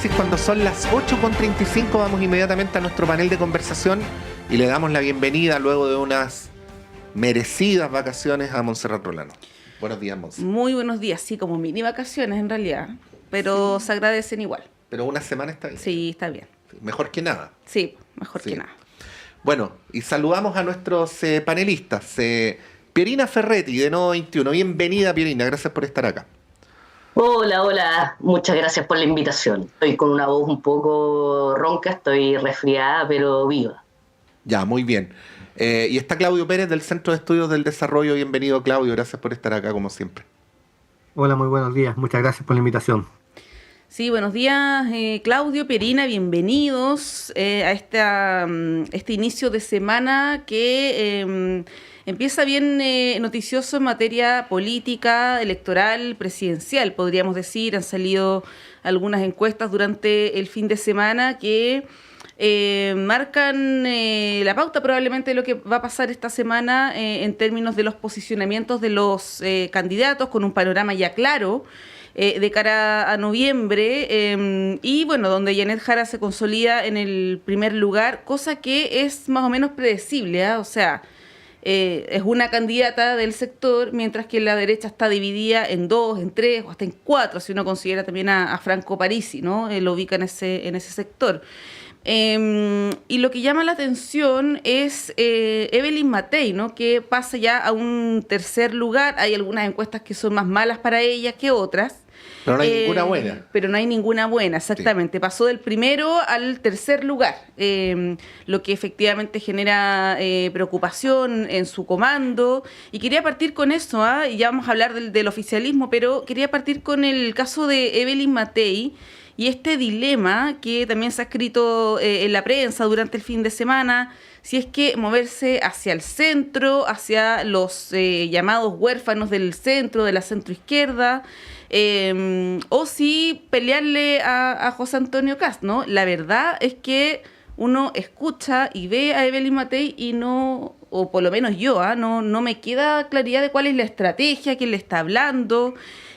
análisis cuando son las 8:35. Vamos inmediatamente a nuestro panel de conversación y le damos la bienvenida luego de unas merecidas vacaciones a Montserrat Rolano. Buenos días, Montserrat. Muy buenos días, sí, como mini vacaciones en realidad, pero se agradecen igual. Pero una semana está bien. Sí, está bien. Mejor que nada. Sí, mejor que nada. Bueno, y saludamos a nuestros panelistas. Pierina Ferretti, de Nodo 21. Bienvenida, Pierina, gracias por estar acá. Hola, muchas gracias por la invitación. Estoy con una voz un poco ronca, estoy resfriada, pero viva. Ya, muy bien. Y está Claudio Pérez del Centro de Estudios del Desarrollo. Bienvenido, Claudio, gracias por estar acá como siempre. Hola, muy buenos días, muchas gracias por la invitación. Sí, buenos días, Claudio, Pierina, bienvenidos a este inicio de semana que empieza bien noticioso en materia política, electoral, presidencial, podríamos decir. Han salido algunas encuestas durante el fin de semana que marcan la pauta probablemente de lo que va a pasar esta semana en términos de los posicionamientos de los candidatos, con un panorama ya claro de cara a noviembre, y bueno, donde Janet Jara se consolida en el primer lugar, cosa que es más o menos predecible, ¿eh? O sea, es una candidata del sector, mientras que la derecha está dividida en 2, en 3 o hasta en 4, si uno considera también a Franco Parisi, ¿no? Lo ubica en ese sector. Y lo que llama la atención es Evelyn Matei, ¿no? Que pasa ya a un tercer lugar. Hay algunas encuestas que son más malas para ella que otras. Pero no hay ninguna buena. Pero no hay ninguna buena, exactamente. Sí. Pasó del primero al tercer lugar, lo que efectivamente genera preocupación en su comando. Y quería partir con eso, y ya vamos a hablar del oficialismo, pero quería partir con el caso de Evelyn Matei y este dilema que también se ha escrito en la prensa durante el fin de semana, si es que moverse hacia el centro, hacia los llamados huérfanos del centro, de la centroizquierda, o si pelearle a José Antonio Kast, ¿no? La verdad es que uno escucha y ve a Evelyn Matei y no, o por lo menos yo, no me queda claridad de cuál es la estrategia, quién le está hablando.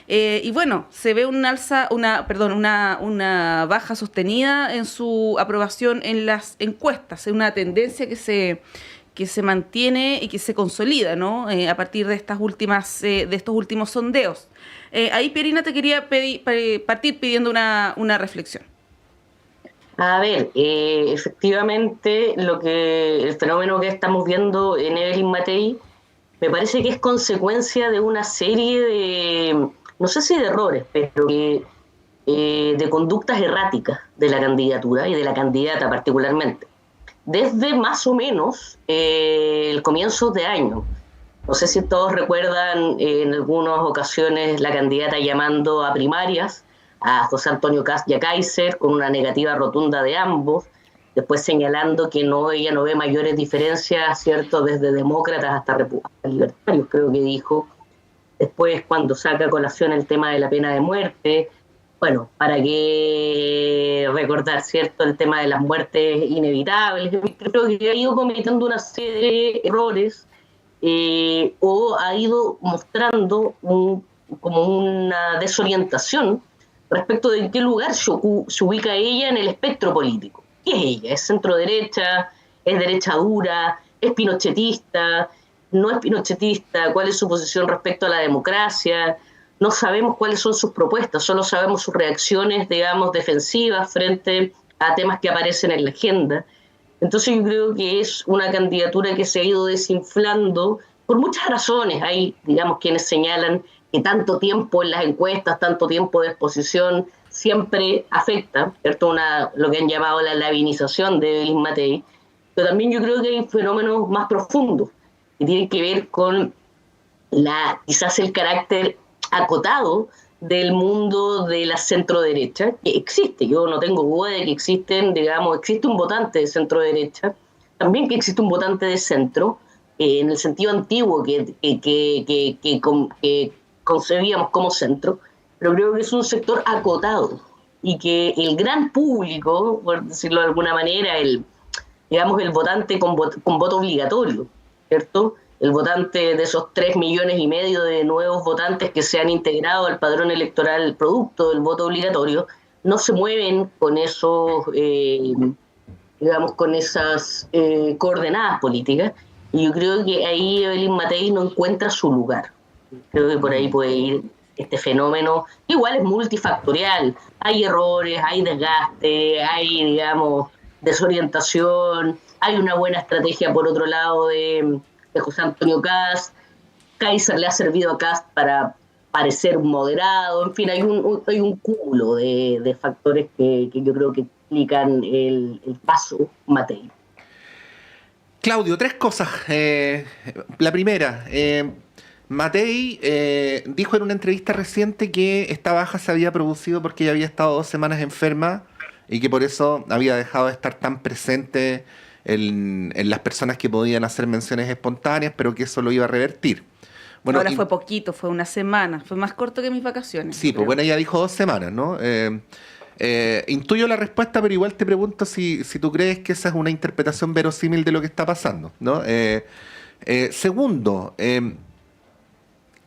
Y bueno, se ve una baja sostenida en su aprobación en las encuestas, es una tendencia que se mantiene y que se consolida, ¿no? A partir de estos últimos sondeos. Ahí, Pierina, te quería partir pidiendo una reflexión. A ver, efectivamente, el fenómeno que estamos viendo en Evelyn Matei me parece que es consecuencia de una serie de, no sé si de errores, pero de conductas erráticas de la candidatura y de la candidata particularmente. Desde más o menos el comienzo de año. No sé si todos recuerdan en algunas ocasiones la candidata llamando a primarias a José Antonio Kast y a Kaiser con una negativa rotunda de ambos, después señalando que ella no ve mayores diferencias, ¿cierto?, desde demócratas hasta libertarios, creo que dijo. Después, cuando saca a colación el tema de la pena de muerte, bueno, para qué recordar, ¿cierto?, el tema de las muertes inevitables. Creo que ha ido cometiendo una serie de errores o ha ido mostrando como una desorientación respecto de en qué lugar se ubica ella en el espectro político. ¿Qué es ella? ¿Es centro derecha? ¿Es derecha dura? ¿Es pinochetista? ¿No es pinochetista? ¿Cuál es su posición respecto a la democracia? No sabemos cuáles son sus propuestas, solo sabemos sus reacciones, digamos, defensivas frente a temas que aparecen en la agenda. Entonces yo creo que es una candidatura que se ha ido desinflando por muchas razones. Hay, digamos, quienes señalan que tanto tiempo en las encuestas, tanto tiempo de exposición siempre afecta, ¿cierto? Lo que han llamado la lavinización de Evelyn Matei, pero también yo creo que hay fenómenos más profundos que tienen que ver con quizás el carácter acotado del mundo de la centro-derecha, que existe. Yo no tengo duda de que existe un votante de centro-derecha, también que existe un votante de centro, en el sentido antiguo que concebíamos como centro, pero creo que es un sector acotado y que el gran público, por decirlo de alguna manera, el votante con voto obligatorio, ¿cierto? El votante de esos 3,5 millones de nuevos votantes que se han integrado al padrón electoral producto del voto obligatorio, no se mueven con esos, digamos, con esas coordenadas políticas. Y yo creo que ahí Evelyn Matei no encuentra su lugar. Creo que por ahí puede ir este fenómeno. Igual es multifactorial. Hay errores, hay desgaste, hay, digamos, desorientación. Hay una buena estrategia, por otro lado, de José Antonio Kast. Kaiser le ha servido a Kast para parecer moderado. En fin, hay un cúmulo de factores que yo creo que explican el paso Matei. Claudio, tres cosas. La primera, Matei dijo en una entrevista reciente que esta baja se había producido porque ella había estado 2 semanas enferma y que por eso había dejado de estar tan presente en las personas que podían hacer menciones espontáneas, pero que eso lo iba a revertir. Bueno, ahora fue poquito, fue una semana, fue más corto que mis vacaciones. Sí, pues bueno, ella dijo 2 semanas, ¿no? Intuyo la respuesta, pero igual te pregunto si tú crees que esa es una interpretación verosímil de lo que está pasando, ¿no? Segundo,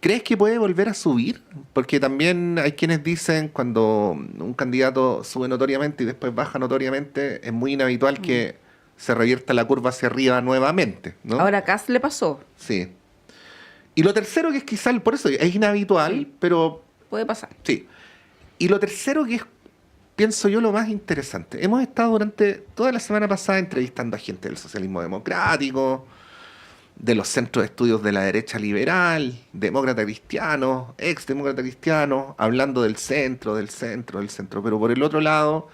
¿crees que puede volver a subir? Porque también hay quienes dicen cuando un candidato sube notoriamente y después baja notoriamente, es muy inhabitual que se revierta la curva hacia arriba nuevamente, ¿no? Ahora a Kast le pasó. Sí. Y lo tercero que es quizás, por eso es inhabitual, Sí. pero... Puede pasar. Sí. Y lo tercero que es, pienso yo, lo más interesante. Hemos estado durante toda la semana pasada entrevistando a gente del socialismo democrático, de los centros de estudios de la derecha liberal, demócrata cristiano, exdemócrata cristiano, hablando del centro. Pero por el otro lado,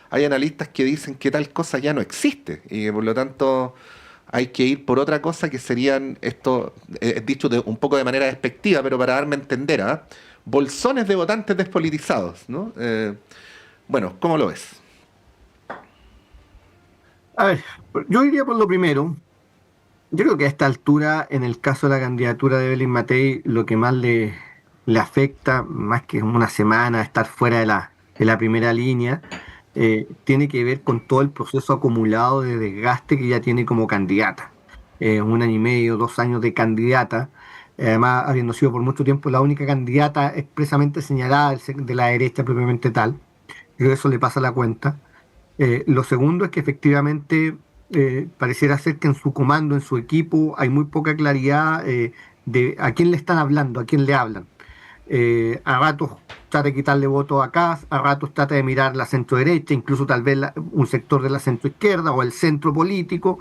hay analistas que dicen que tal cosa ya no existe y que por lo tanto hay que ir por otra cosa que serían, esto dicho un poco de manera despectiva, pero para darme a entender, bolsones de votantes despolitizados, ¿no? Bueno, ¿cómo lo ves? A ver, yo iría por lo primero. Yo creo que a esta altura, en el caso de la candidatura de Evelyn Matei, lo que más le afecta, más que una semana, estar fuera de la primera línea, tiene que ver con todo el proceso acumulado de desgaste que ella tiene como candidata. 1 año y medio, 2 años de candidata, además habiendo sido por mucho tiempo la única candidata expresamente señalada de la derecha propiamente tal. Creo que eso le pasa la cuenta. Lo segundo es que efectivamente pareciera ser que en su comando, en su equipo, hay muy poca claridad de a quién le están hablando, a quién le hablan. A ratos trata de quitarle votos a Kast, a ratos trata de mirar la centro derecha, incluso tal vez un sector de la centro izquierda o el centro político,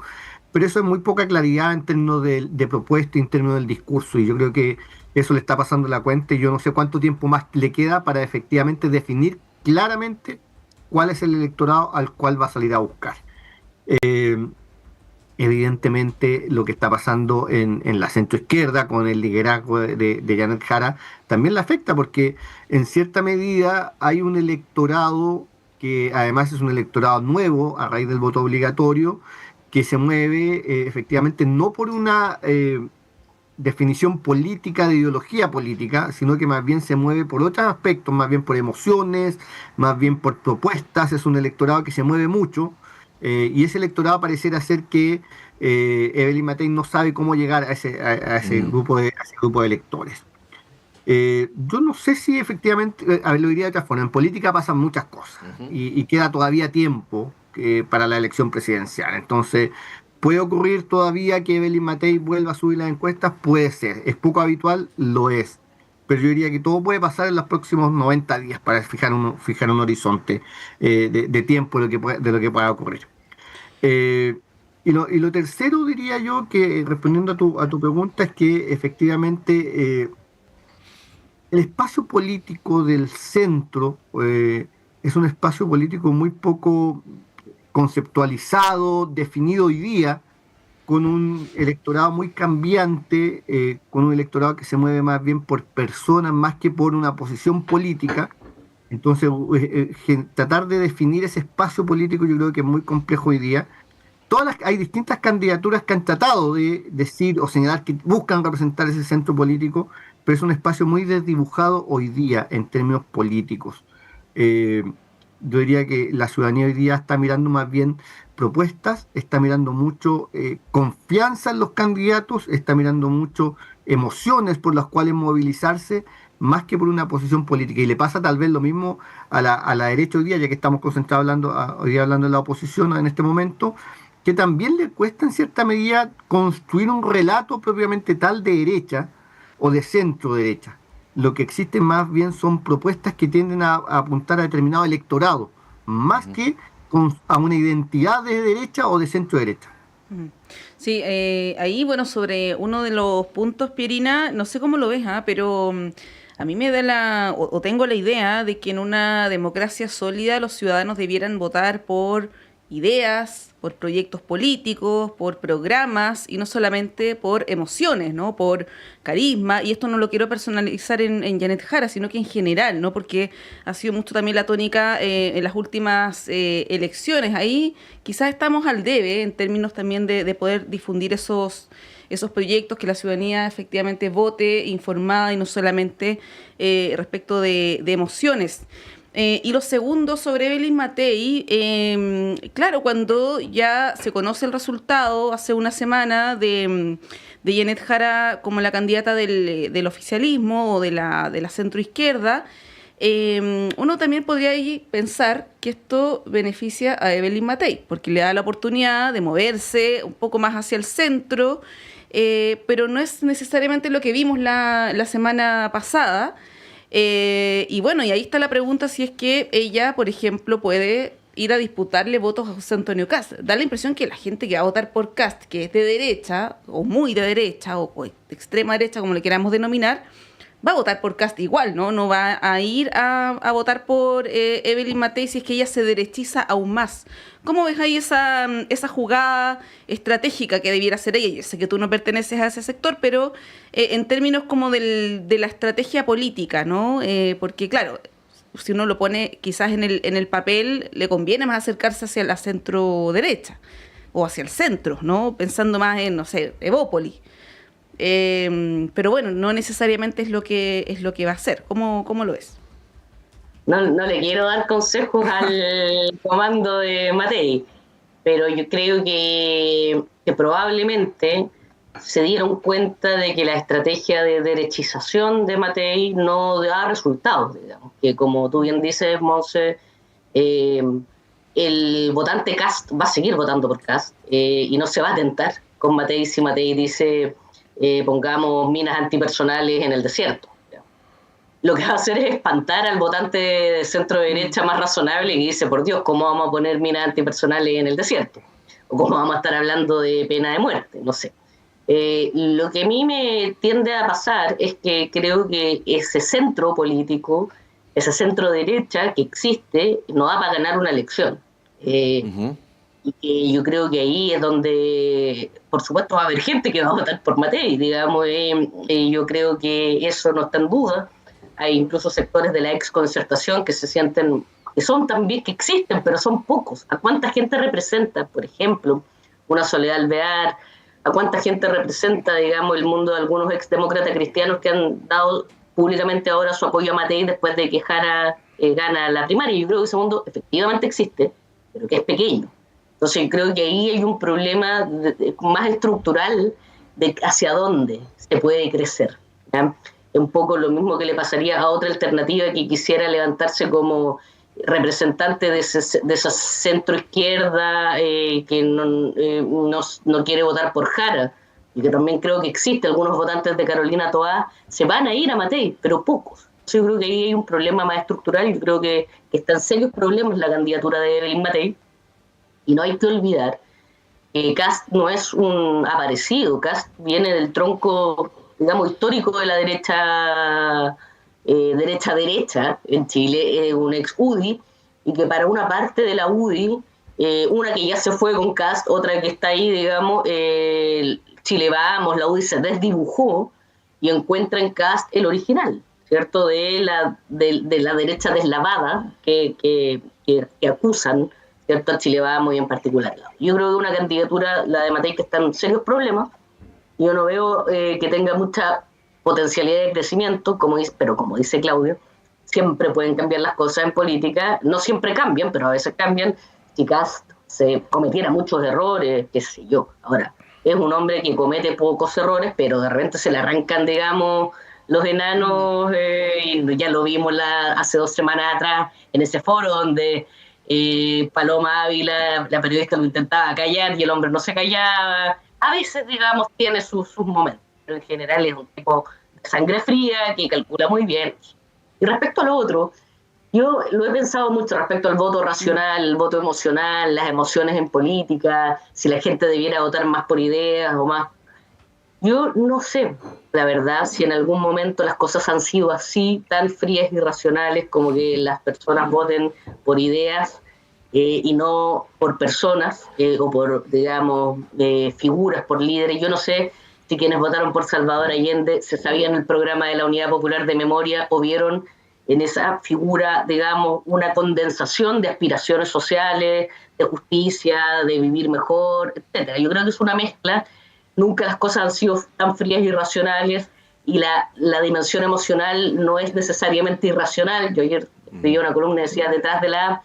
pero eso es muy poca claridad en términos de propuesta, en términos del discurso, y yo creo que eso le está pasando la cuenta y yo no sé cuánto tiempo más le queda para efectivamente definir claramente cuál es el electorado al cual va a salir a buscar. Evidentemente lo que está pasando en la centroizquierda con el liderazgo de Janet Jara también la afecta porque en cierta medida hay un electorado que además es un electorado nuevo a raíz del voto obligatorio que se mueve efectivamente no por una definición política de ideología política, sino que más bien se mueve por otros aspectos, más bien por emociones, más bien por propuestas. Es un electorado que se mueve mucho. Y ese electorado pareciera ser que Evelyn Matei no sabe cómo llegar a ese grupo de electores. Yo no sé si efectivamente, a ver, lo diría de otra forma, en política pasan muchas cosas y queda todavía tiempo para la elección presidencial. Entonces, ¿puede ocurrir todavía que Evelyn Matei vuelva a subir las encuestas? Puede ser. ¿Es poco habitual? Lo es. Pero yo diría que todo puede pasar en los próximos 90 días para fijar un horizonte de tiempo de lo que pueda ocurrir. Y lo tercero diría yo que, respondiendo a tu pregunta, es que efectivamente el espacio político del centro es un espacio político muy poco conceptualizado, definido hoy día, con un electorado muy cambiante, con un electorado que se mueve más bien por personas más que por una posición política. Entonces, tratar de definir ese espacio político yo creo que es muy complejo hoy día. Hay distintas candidaturas que han tratado de decir o señalar que buscan representar ese centro político, pero es un espacio muy desdibujado hoy día en términos políticos. Yo diría que la ciudadanía hoy día está mirando más bien propuestas, está mirando mucho confianza en los candidatos, está mirando mucho emociones por las cuales movilizarse, más que por una posición política. Y le pasa tal vez lo mismo a la derecha hoy día, ya que estamos concentrados hoy día hablando de la oposición en este momento, que también le cuesta en cierta medida construir un relato propiamente tal de derecha o de centro derecha. Lo que existe más bien son propuestas que tienden a apuntar a determinado electorado, más que a una identidad de derecha o de centro derecha. Sí, ahí, bueno, sobre uno de los puntos, Pierina, no sé cómo lo ves, pero a mí me da o tengo la idea de que en una democracia sólida los ciudadanos debieran votar por ideas, por proyectos políticos, por programas y no solamente por emociones, ¿no? Por carisma. Y esto no lo quiero personalizar en Janet Jara, sino que en general, ¿no? Porque ha sido mucho también la tónica en las últimas elecciones. Ahí quizás estamos al debe en términos también de poder difundir esos proyectos, que la ciudadanía efectivamente vote informada y no solamente respecto de emociones. Y lo segundo, sobre Evelyn Matei, claro, cuando ya se conoce el resultado hace una semana de Janet Jara como la candidata del oficialismo o de la centroizquierda, uno también podría ahí pensar que esto beneficia a Evelyn Matei, porque le da la oportunidad de moverse un poco más hacia el centro, pero no es necesariamente lo que vimos la semana pasada. Y bueno, y ahí está la pregunta si es que ella, por ejemplo, puede ir a disputarle votos a José Antonio Kast. Da la impresión que la gente que va a votar por Kast, que es de derecha, o muy de derecha, o de extrema derecha, como le queramos denominar, va a votar por Kast igual, ¿no? No va a ir a votar por Evelyn Matei si es que ella se derechiza aún más. ¿Cómo ves ahí esa jugada estratégica que debiera hacer ella? Yo sé que tú no perteneces a ese sector, pero en términos como de la estrategia política, ¿no? Porque claro, si uno lo pone quizás en el papel, le conviene más acercarse hacia la centro derecha o hacia el centro, ¿no? Pensando más en, no sé, Evópoli. Pero bueno, no necesariamente es lo que va a hacer. ¿Cómo lo ves? No le quiero dar consejos al comando de Matei, pero yo creo que probablemente se dieron cuenta de que la estrategia de derechización de Matei no da resultados, digamos. Que como tú bien dices, Monse, el votante Kast va a seguir votando por Kast y no se va a tentar con Matei si Matei dice pongamos minas antipersonales en el desierto. Lo que va a hacer es espantar al votante de centro derecha más razonable y dice, por Dios, ¿cómo vamos a poner minas antipersonales en el desierto? O ¿cómo vamos a estar hablando de pena de muerte? No sé. Lo que a mí me tiende a pasar es que creo que ese centro político, ese centro derecha que existe, no va para ganar una elección. Y que yo creo que ahí es donde, por supuesto, va a haber gente que va a votar por Matei, digamos. Yo creo que eso no está en duda. Hay incluso sectores de la exconcertación que se sienten, que son también, que existen, pero son pocos. ¿A cuánta gente representa, por ejemplo, una Soledad Alvear? ¿A cuánta gente representa, digamos, el mundo de algunos exdemócratas cristianos que han dado públicamente ahora su apoyo a Matei después de que Jara gana la primaria? Yo creo que ese mundo efectivamente existe, pero que es pequeño. Entonces creo que ahí hay un problema más estructural de hacia dónde se puede crecer, ¿ya? Un poco lo mismo que le pasaría a otra alternativa que quisiera levantarse como representante de esa centro izquierda que no quiere votar por Jara, y que también creo que existe, algunos votantes de Carolina Toá se van a ir a Matei, pero pocos. Yo creo que ahí hay un problema más estructural. Yo creo que están serios problemas la candidatura de Evelyn Matei, y no hay que olvidar que Kast no es un aparecido. Kast viene del tronco, digamos, histórico de la derecha en Chile, un ex UDI, y que para una parte de la UDI, una que ya se fue con Kast, otra que está ahí, digamos, Chile Vamos, la UDI se desdibujó y encuentra en Kast el original, ¿cierto? De la derecha deslavada que acusan, ¿cierto?, a Chile Vamos y en particular. Yo creo que una candidatura, la de Matei, que está en serios problemas. Yo no veo que tenga mucha potencialidad de crecimiento, pero como dice Claudio, siempre pueden cambiar las cosas en política. No siempre cambian, pero a veces cambian. Si Kast se cometiera muchos errores, qué sé yo. Ahora, es un hombre que comete pocos errores, pero de repente se le arrancan, digamos, los enanos, y ya lo vimos hace 2 semanas atrás en ese foro donde Paloma Ávila, la periodista, lo intentaba callar y el hombre no se callaba. A veces, digamos, tiene sus momentos, pero en general es un tipo de sangre fría que calcula muy bien. Y respecto a lo otro, yo lo he pensado mucho respecto al voto racional, el voto emocional, las emociones en política, si la gente debiera votar más por ideas o más. Yo no sé, la verdad, si en algún momento las cosas han sido así, tan frías y racionales, como que las personas voten por ideas y no por personas o por, digamos, figuras, por líderes. Yo no sé si quienes votaron por Salvador Allende se sabían el programa de la Unidad Popular de Memoria o vieron en esa figura, digamos, una condensación de aspiraciones sociales, de justicia, de vivir mejor, etcétera. Yo creo que es una mezcla. Nunca las cosas han sido tan frías y irracionales, y la dimensión emocional no es necesariamente irracional. Yo ayer leí una columna que decía, detrás de la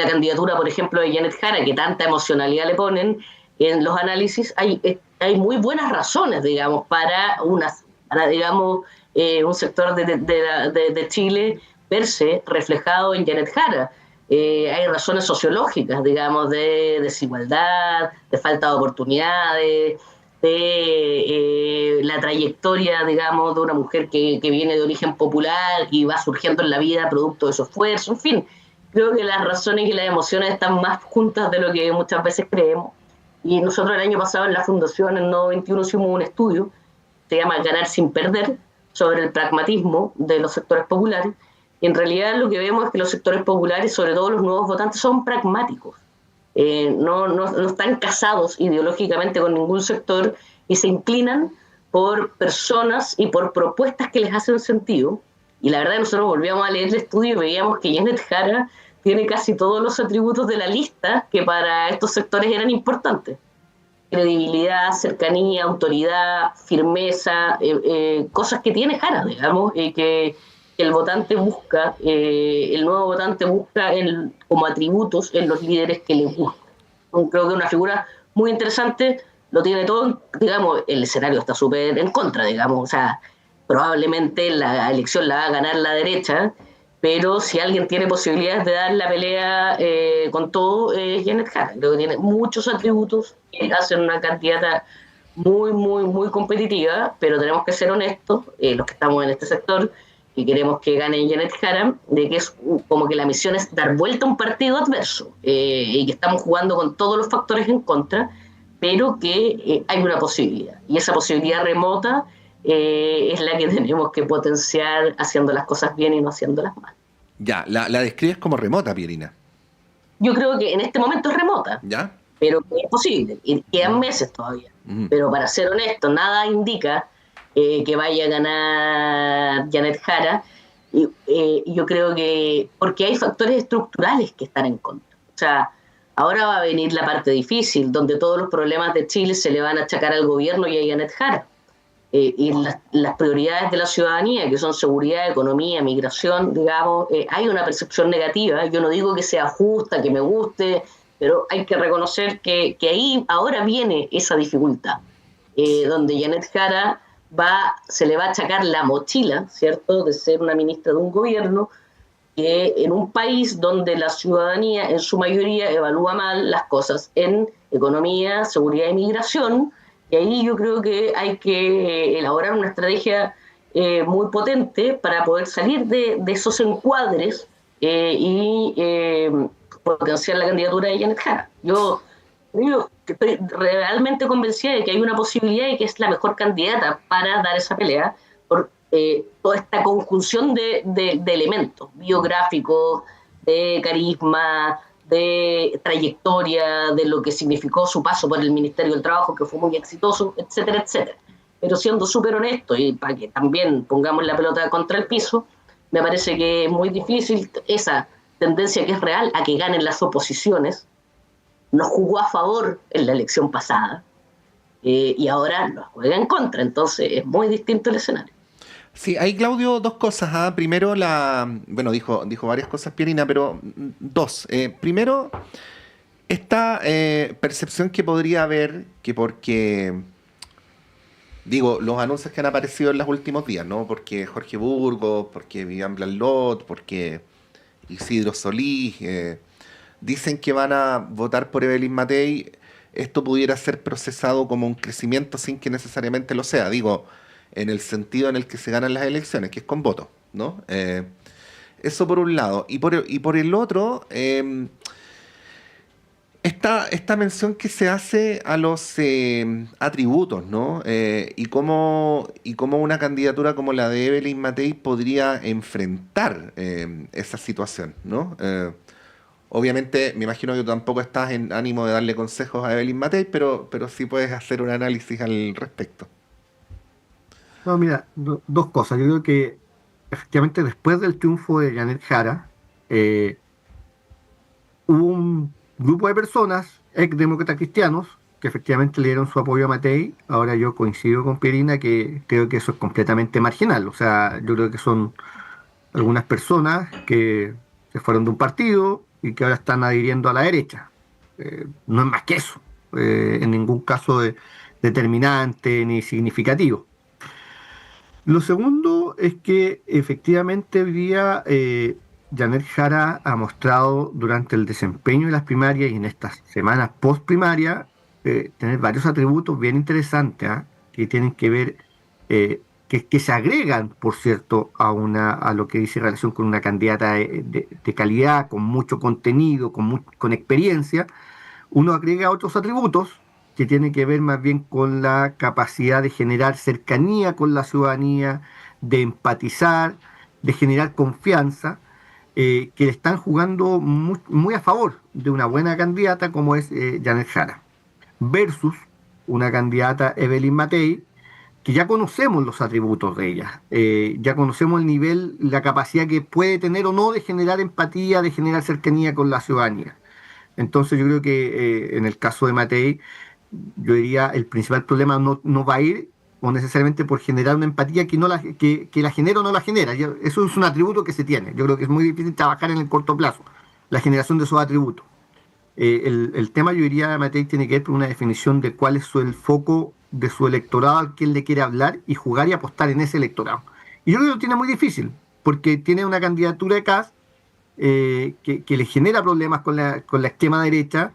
candidatura, por ejemplo, de Janet Jara, que tanta emocionalidad le ponen en los análisis, hay muy buenas razones, digamos, para digamos, un sector de Chile verse reflejado en Janet Jara. Hay razones sociológicas, digamos, de desigualdad, de falta de oportunidades, de la trayectoria, digamos, de una mujer que viene de origen popular y va surgiendo en la vida producto de su esfuerzo. En fin, creo que las razones y las emociones están más juntas de lo que muchas veces creemos. Y nosotros el año pasado en la Fundación, en Nodo 21, hicimos un estudio, se llama Ganar sin Perder, sobre el pragmatismo de los sectores populares. Y en realidad lo que vemos es que los sectores populares, sobre todo los nuevos votantes, son pragmáticos. No están casados ideológicamente con ningún sector y se inclinan por personas y por propuestas que les hacen sentido. Y la verdad, nosotros volvíamos a leer el estudio y veíamos que Janet Jara tiene casi todos los atributos de la lista que para estos sectores eran importantes: credibilidad, cercanía, autoridad, firmeza, cosas que tiene Jara, digamos, que el votante busca, el nuevo votante busca como atributos en los líderes que le gustan. Creo que una figura muy interesante, lo tiene todo, digamos, el escenario está súper en contra, digamos, o sea, probablemente la elección la va a ganar la derecha, pero si alguien tiene posibilidades de dar la pelea con todo, es Janet Jara. Creo que tiene muchos atributos que hacen una candidata muy, muy, muy competitiva, pero tenemos que ser honestos, los que estamos en este sector, y queremos que gane Janet Jara, de que es como que la misión es dar vuelta a un partido adverso, y que estamos jugando con todos los factores en contra, pero que hay una posibilidad, y esa posibilidad remota es la que tenemos que potenciar haciendo las cosas bien y no haciéndolas mal. Ya, la describes como remota, Pierina. Yo creo que en este momento es remota, ¿Ya? pero que es posible, y quedan meses todavía. Pero para ser honesto, nada indica que vaya a ganar Janet Jara, y yo creo que porque hay factores estructurales que están en contra. O sea, ahora va a venir la parte difícil, donde todos los problemas de Chile se le van a achacar al gobierno y a Janet Jara. Y las prioridades de la ciudadanía, que son seguridad, economía, migración, digamos, hay una percepción negativa. Yo no digo que sea justa, que me guste, pero hay que reconocer que ahí ahora viene esa dificultad, donde Janet Jara se le va a achacar la mochila, ¿cierto?, de ser una ministra de un gobierno que en un país donde la ciudadanía en su mayoría evalúa mal las cosas en economía, seguridad y migración. Y ahí yo creo que hay que elaborar una estrategia muy potente para poder salir de esos encuadres y potenciar la candidatura de Janet Jara. Yo estoy realmente convencida de que hay una posibilidad y que es la mejor candidata para dar esa pelea por toda esta conjunción de elementos biográficos, de carisma, de trayectoria, de lo que significó su paso por el Ministerio del Trabajo, que fue muy exitoso, etcétera, etcétera. Pero siendo súper honesto, y para que también pongamos la pelota contra el piso, me parece que es muy difícil esa tendencia que es real a que ganen las oposiciones. Nos jugó a favor en la elección pasada y ahora nos juega en contra, entonces es muy distinto el escenario. Sí, hay, Claudio, dos cosas. Primero, bueno, dijo varias cosas, Pierina, pero dos. Primero, esta percepción que podría haber que porque Digo, los anuncios que han aparecido en los últimos días, ¿no? Porque Jorge Burgos, porque Vivian Blanlot, porque Isidro Solís, dicen que van a votar por Evelyn Matei. Esto pudiera ser procesado como un crecimiento sin que necesariamente lo sea. Digo, en el sentido en el que se ganan las elecciones, que es con voto, ¿no? Eso por un lado. Y por el otro, esta mención que se hace a los atributos, ¿no? Y cómo una candidatura como la de Evelyn Matei podría enfrentar esa situación, ¿no? Obviamente, me imagino que tú tampoco estás en ánimo de darle consejos a Evelyn Matei, pero sí puedes hacer un análisis al respecto. No, mira, dos cosas. Yo creo que efectivamente después del triunfo de Janet Jara, hubo un grupo de personas, ex demócratas cristianos, que efectivamente le dieron su apoyo a Matei. Ahora yo coincido con Pierina que creo que eso es completamente marginal. O sea, yo creo que son algunas personas que se fueron de un partido y que ahora están adhiriendo a la derecha. No es más que eso. En ningún caso determinante ni significativo. Lo segundo es que efectivamente hoy día Janet Jara ha mostrado durante el desempeño de las primarias y en estas semanas post primaria tener varios atributos bien interesantes, ¿ah? Que tienen que ver, que se agregan, por cierto, a lo que dice relación con una candidata de calidad, con mucho contenido, con experiencia. Uno agrega otros atributos que tienen que ver más bien con la capacidad de generar cercanía con la ciudadanía, de empatizar, de generar confianza, que le están jugando muy, muy a favor de una buena candidata como es Janet Jara, versus una candidata Evelyn Matei, que ya conocemos los atributos de ella, ya conocemos el nivel, la capacidad que puede tener o no de generar empatía, de generar cercanía con la ciudadanía. Entonces yo creo que en el caso de Matei, yo diría el principal problema no va a ir o necesariamente por generar una empatía que la genera o no la genera. Eso es un atributo que se tiene. Yo creo que es muy difícil trabajar en el corto plazo, la generación de esos atributos. El tema, yo diría, de Matei tiene que ver con una definición de cuál es el foco de su electorado al que él le quiere hablar y jugar y apostar en ese electorado. Y yo creo que lo tiene muy difícil, porque tiene una candidatura de Kast que le genera problemas con la extrema derecha.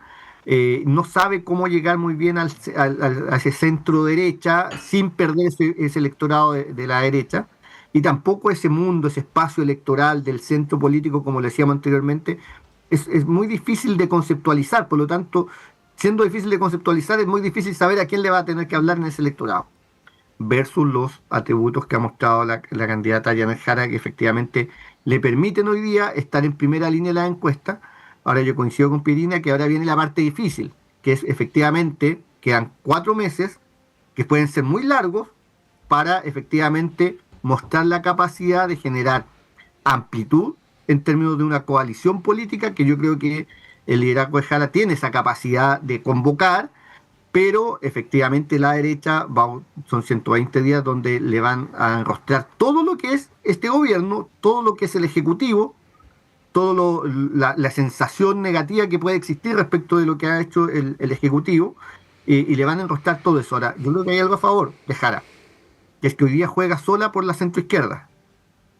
No sabe cómo llegar muy bien a ese centro derecha sin perder ese electorado de la derecha, y tampoco ese mundo, ese espacio electoral del centro político, como le decíamos anteriormente, es muy difícil de conceptualizar. Por lo tanto, siendo difícil de conceptualizar, es muy difícil saber a quién le va a tener que hablar en ese electorado, versus los atributos que ha mostrado la candidata Janet Jara, que efectivamente le permiten hoy día estar en primera línea de la encuesta. Ahora yo coincido con Pierina que ahora viene la parte difícil, que es efectivamente, quedan 4 meses, que pueden ser muy largos, para efectivamente mostrar la capacidad de generar amplitud en términos de una coalición política, que yo creo que el liderazgo de Jara tiene esa capacidad de convocar, pero efectivamente la derecha son 120 días donde le van a enrostrar todo lo que es este gobierno, todo lo que es el Ejecutivo, la sensación negativa que puede existir respecto de lo que ha hecho el Ejecutivo, y le van a enrostrar todo eso. Ahora, yo creo que hay algo a favor de Jara, que es que hoy día juega sola por la centroizquierda,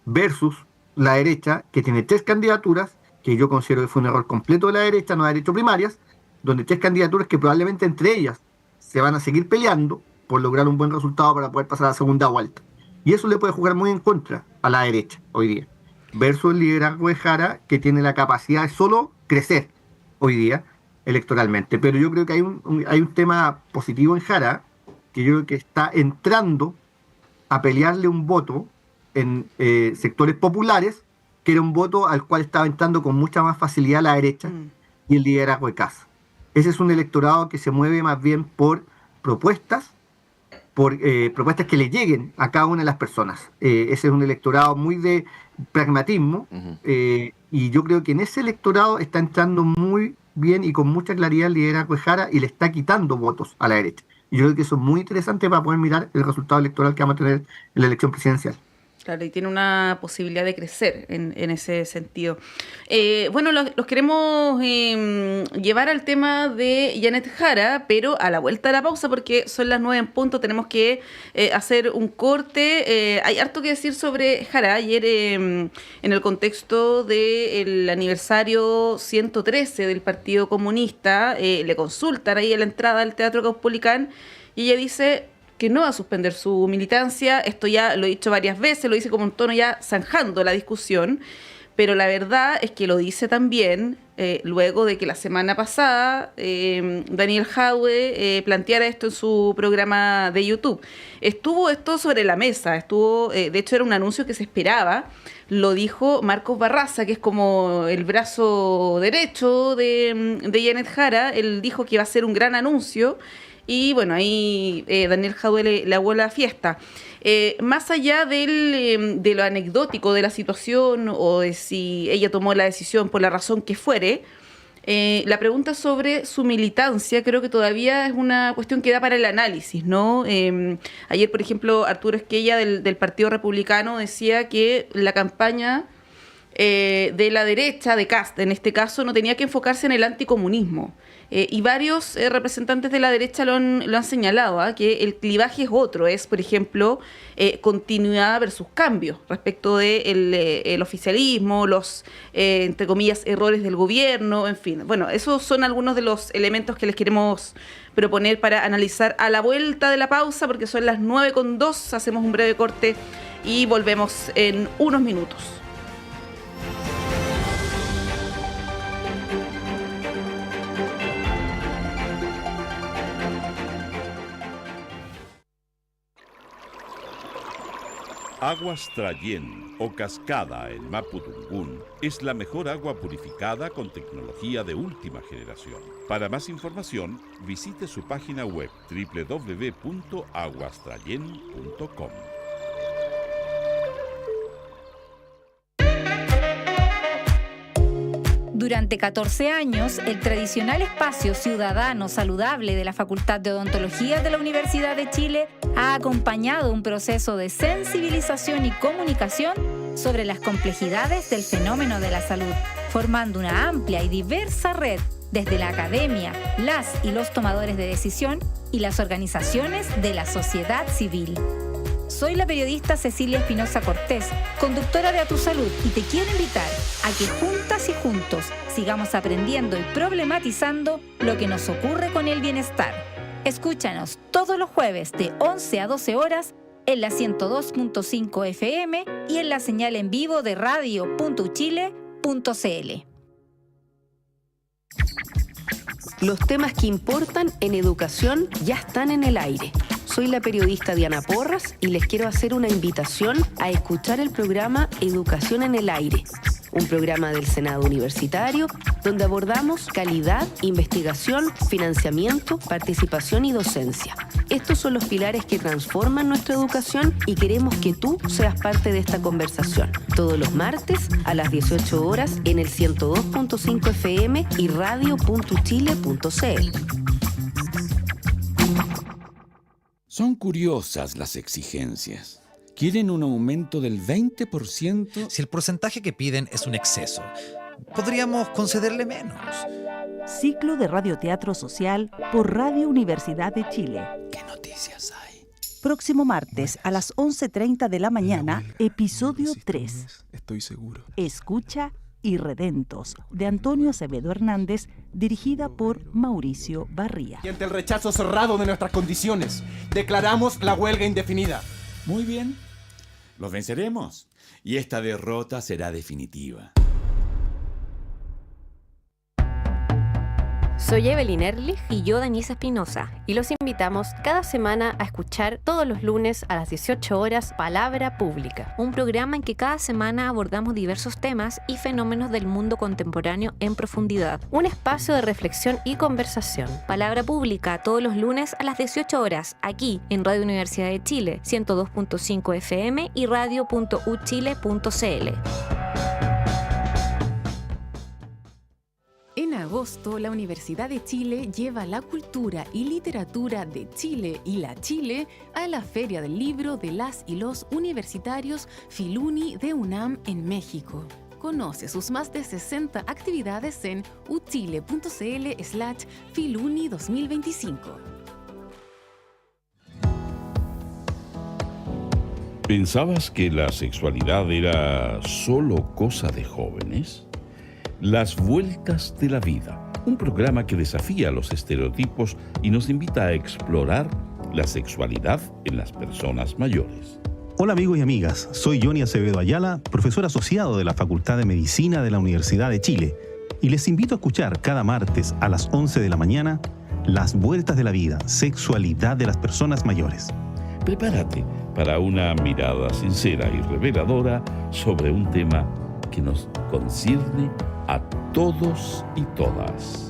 versus la derecha, que tiene 3 candidaturas, que yo considero que fue un error completo de la derecha, no haber hecho primarias, donde 3 candidaturas que probablemente entre ellas se van a seguir peleando por lograr un buen resultado para poder pasar a la segunda vuelta. Y eso le puede jugar muy en contra a la derecha hoy día, versus el liderazgo de Jara, que tiene la capacidad de solo crecer hoy día electoralmente. Pero yo creo que hay un tema positivo en Jara, que yo creo que está entrando a pelearle un voto en sectores populares, que era un voto al cual estaba entrando con mucha más facilidad la derecha y el liderazgo de Kast. Ese es un electorado que se mueve más bien por propuestas que le lleguen a cada una de las personas. Ese es un electorado muy de pragmatismo, y yo creo que en ese electorado está entrando muy bien y con mucha claridad el liderazgo de Jara, y le está quitando votos a la derecha. Y yo creo que eso es muy interesante para poder mirar el resultado electoral que vamos a tener en la elección presidencial. Claro, y tiene una posibilidad de crecer en ese sentido. Bueno, los queremos llevar al tema de Janet Jara, pero a la vuelta de la pausa, porque son las 9 en punto, tenemos que hacer un corte. Hay harto que decir sobre Jara. Ayer, en el contexto del aniversario 113 del Partido Comunista, le consultan ahí a la entrada al Teatro Caupolicán, y ella dice que no va a suspender su militancia. Esto ya lo he dicho varias veces, lo dice como un tono ya zanjando la discusión, pero la verdad es que lo dice también luego de que la semana pasada Daniel Jadwe planteara esto en su programa de YouTube. Estuvo esto sobre la mesa, de hecho era un anuncio que se esperaba, lo dijo Marcos Barraza, que es como el brazo derecho de Janet Jara. Él dijo que iba a ser un gran anuncio. Y bueno, ahí Daniel Jadwe le aguó la fiesta. Más allá de lo anecdótico de la situación o de si ella tomó la decisión por la razón que fuere, la pregunta sobre su militancia creo que todavía es una cuestión que da para el análisis, ¿no? Ayer, por ejemplo, Arturo Esquella del Partido Republicano decía que la campaña de la derecha, de Kast en este caso, no tenía que enfocarse en el anticomunismo. Y varios representantes de la derecha lo han señalado, que el clivaje es otro, es, por ejemplo, continuidad versus cambios respecto del oficialismo, los, entre comillas, errores del gobierno, en fin. Bueno, esos son algunos de los elementos que les queremos proponer para analizar a la vuelta de la pausa, porque son las 9:02, hacemos un breve corte y volvemos en unos minutos. Aguas Trayén o Cascada en Mapudungún es la mejor agua purificada con tecnología de última generación. Para más información, visite su página web www.aguastrayen.com. Durante 14 años, el tradicional espacio ciudadano saludable de la Facultad de Odontología de la Universidad de Chile ha acompañado un proceso de sensibilización y comunicación sobre las complejidades del fenómeno de la salud, formando una amplia y diversa red desde la academia, las y los tomadores de decisión y las organizaciones de la sociedad civil. Soy la periodista Cecilia Espinosa Cortés, conductora de A Tu Salud, y te quiero invitar a que juntas y juntos sigamos aprendiendo y problematizando lo que nos ocurre con el bienestar. Escúchanos todos los jueves de 11 a 12 horas en la 102.5 FM y en la señal en vivo de radio.uchile.cl. Los temas que importan en educación ya están en el aire. Soy la periodista Diana Porras y les quiero hacer una invitación a escuchar el programa Educación en el Aire, un programa del Senado Universitario donde abordamos calidad, investigación, financiamiento, participación y docencia. Estos son los pilares que transforman nuestra educación y queremos que tú seas parte de esta conversación. Todos los martes a las 18 horas en el 102.5 FM y radio.uchile.cl. Son curiosas las exigencias. Quieren un aumento del 20%. Si el porcentaje que piden es un exceso, podríamos concederle menos. Ciclo de radioteatro social por Radio Universidad de Chile. ¿Qué noticias hay? Próximo martes a las 11:30 de la mañana, episodio 3. Estoy seguro. Escucha Irredentos, de Antonio Acevedo Hernández, dirigida por Mauricio Barría. Y ante el rechazo cerrado de nuestras condiciones, declaramos la huelga indefinida. Muy bien. Los venceremos. Y esta derrota será definitiva. Soy Evelyn Ehrlich y yo Denise Espinosa y los invitamos cada semana a escuchar todos los lunes a las 18 horas Palabra Pública, un programa en que cada semana abordamos diversos temas y fenómenos del mundo contemporáneo en profundidad. Un espacio de reflexión y conversación. Palabra Pública todos los lunes a las 18 horas aquí en Radio Universidad de Chile, 102.5 FM y radio.uchile.cl. En agosto, la Universidad de Chile lleva la cultura y literatura de Chile y la Chile a la Feria del Libro de las y los universitarios Filuni de UNAM en México. Conoce sus más de 60 actividades en uchile.cl/Filuni 2025. ¿Pensabas que la sexualidad era solo cosa de jóvenes? Las Vueltas de la Vida, un programa que desafía los estereotipos y nos invita a explorar la sexualidad en las personas mayores. Hola amigos y amigas, soy Johnny Acevedo Ayala, profesor asociado de la Facultad de Medicina de la Universidad de Chile, y les invito a escuchar cada martes a las 11 de la mañana Las Vueltas de la Vida, sexualidad de las personas mayores. Prepárate para una mirada sincera y reveladora sobre un tema que nos concierne a todos y todas.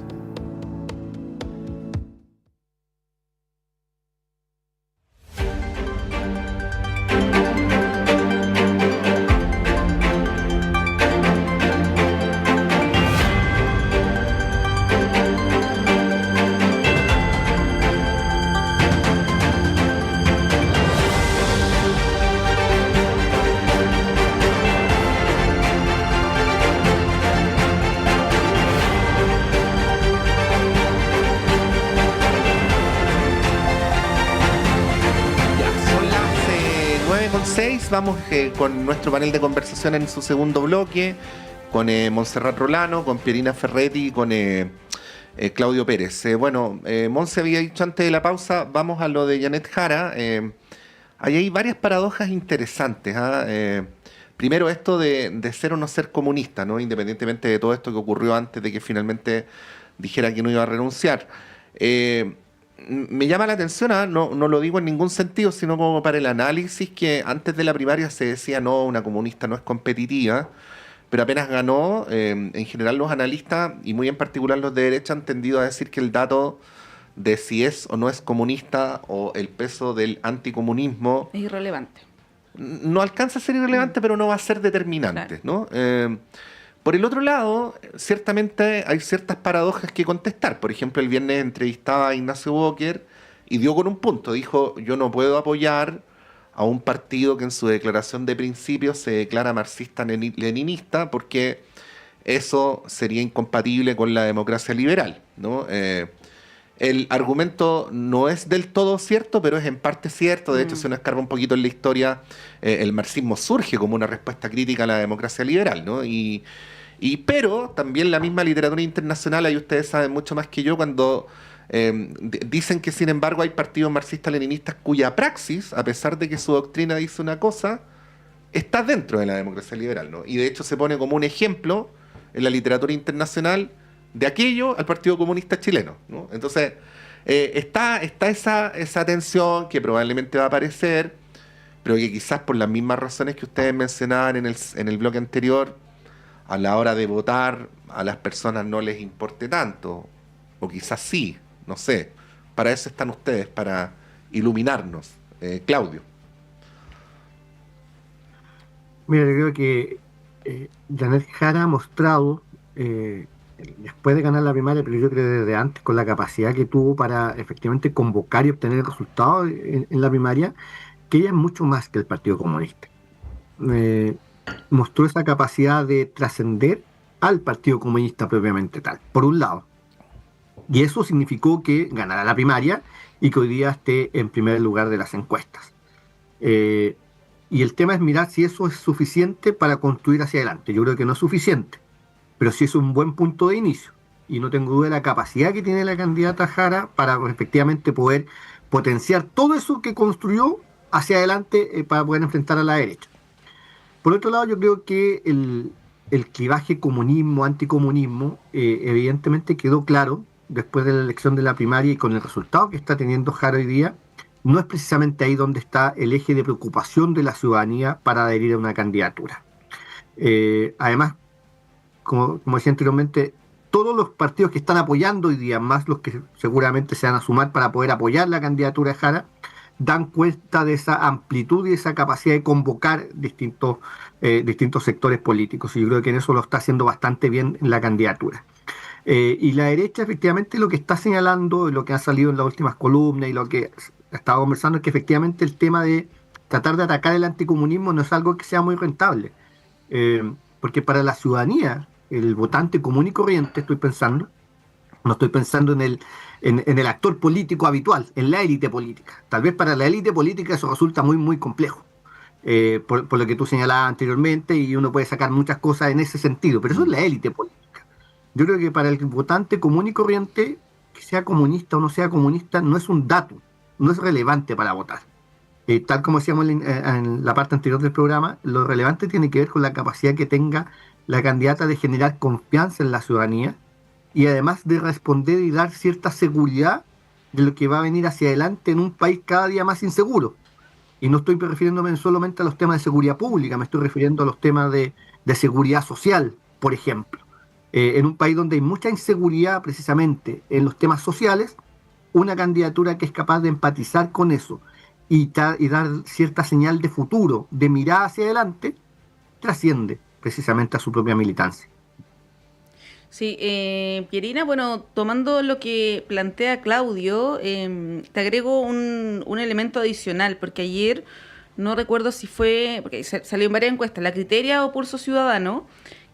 Vamos con nuestro panel de conversación en su segundo bloque, con Montserrat Rolano, con Pierina Ferretti y con Claudio Pérez. Monse había dicho antes de la pausa, vamos a lo de Janet Jara. Ahí hay varias paradojas interesantes. Primero, esto de ser o no ser comunista, ¿no? Independientemente de todo esto que ocurrió antes de que finalmente dijera que no iba a renunciar. Me llama la atención, no lo digo en ningún sentido, sino como para el análisis, que antes de la primaria se decía no, una comunista no es competitiva, pero apenas ganó, en general los analistas, y muy en particular los de derecha, han tendido a decir que el dato de si es o no es comunista o el peso del anticomunismo es irrelevante. No alcanza a ser irrelevante, pero no va a ser determinante, claro. ¿No? Por el otro lado, ciertamente hay ciertas paradojas que contestar. Por ejemplo, el viernes entrevistaba a Ignacio Walker y dio con un punto. Dijo, yo no puedo apoyar a un partido que en su declaración de principios se declara marxista-leninista porque eso sería incompatible con la democracia liberal, ¿no? El argumento no es del todo cierto, pero es en parte cierto. De hecho, si uno escarba un poquito en la historia, el marxismo surge como una respuesta crítica a la democracia liberal, ¿no? Pero también la misma literatura internacional, ahí ustedes saben mucho más que yo, cuando dicen que sin embargo hay partidos marxistas-leninistas cuya praxis, a pesar de que su doctrina dice una cosa, está dentro de la democracia liberal, ¿no? Y de hecho se pone como un ejemplo en la literatura internacional de aquello al Partido Comunista Chileno, ¿no? Entonces está esa tensión que probablemente va a aparecer, pero que quizás por las mismas razones que ustedes mencionaban en el bloque anterior, a la hora de votar a las personas no les importe tanto, o quizás sí, no sé. Para eso están ustedes, para iluminarnos. Claudio. Mira, yo creo que Janet Jara ha mostrado, después de ganar la primaria, pero yo creo desde antes, con la capacidad que tuvo para efectivamente convocar y obtener resultados en la primaria, que ella es mucho más que el Partido Comunista. Mostró esa capacidad de trascender al Partido Comunista propiamente tal, por un lado. Y eso significó que ganara la primaria y que hoy día esté en primer lugar de las encuestas. Y el tema es mirar si eso es suficiente para construir hacia adelante. Yo creo que no es suficiente, pero sí es un buen punto de inicio. Y no tengo duda de la capacidad que tiene la candidata Jara para efectivamente poder potenciar todo eso que construyó hacia adelante para poder enfrentar a la derecha. Por otro lado, yo creo que el clivaje comunismo-anticomunismo evidentemente quedó claro después de la elección de la primaria y con el resultado que está teniendo Jara hoy día. No es precisamente ahí donde está el eje de preocupación de la ciudadanía para adherir a una candidatura. Además, como decía anteriormente, todos los partidos que están apoyando hoy día, más los que seguramente se van a sumar para poder apoyar la candidatura de Jara, dan cuenta de esa amplitud y esa capacidad de convocar distintos sectores políticos. Y yo creo que en eso lo está haciendo bastante bien en la candidatura. Y la derecha, efectivamente, lo que está señalando, lo que ha salido en las últimas columnas y lo que ha estado conversando, es que efectivamente el tema de tratar de atacar el anticomunismo no es algo que sea muy rentable. Porque para la ciudadanía, el votante común y corriente, estoy pensando, no estoy pensando en el actor político habitual, en la élite política. Tal vez para la élite política eso resulta muy, muy complejo, por lo que tú señalabas anteriormente, y uno puede sacar muchas cosas en ese sentido, pero eso es la élite política. Yo creo que para el votante común y corriente, que sea comunista o no sea comunista, no es un dato, no es relevante para votar. Tal como decíamos en la parte anterior del programa, lo relevante tiene que ver con la capacidad que tenga la candidata de generar confianza en la ciudadanía, y además de responder y dar cierta seguridad de lo que va a venir hacia adelante en un país cada día más inseguro. Y no estoy refiriéndome solamente a los temas de seguridad pública, me estoy refiriendo a los temas de seguridad social, por ejemplo. En un país donde hay mucha inseguridad precisamente en los temas sociales, una candidatura que es capaz de empatizar con eso y dar cierta señal de futuro, de mirada hacia adelante, trasciende precisamente a su propia militancia. Sí, Pierina, bueno, tomando lo que plantea Claudio, te agrego un elemento adicional, porque ayer, no recuerdo si fue, porque salió en varias encuestas, la Criteria o Pulso Ciudadano,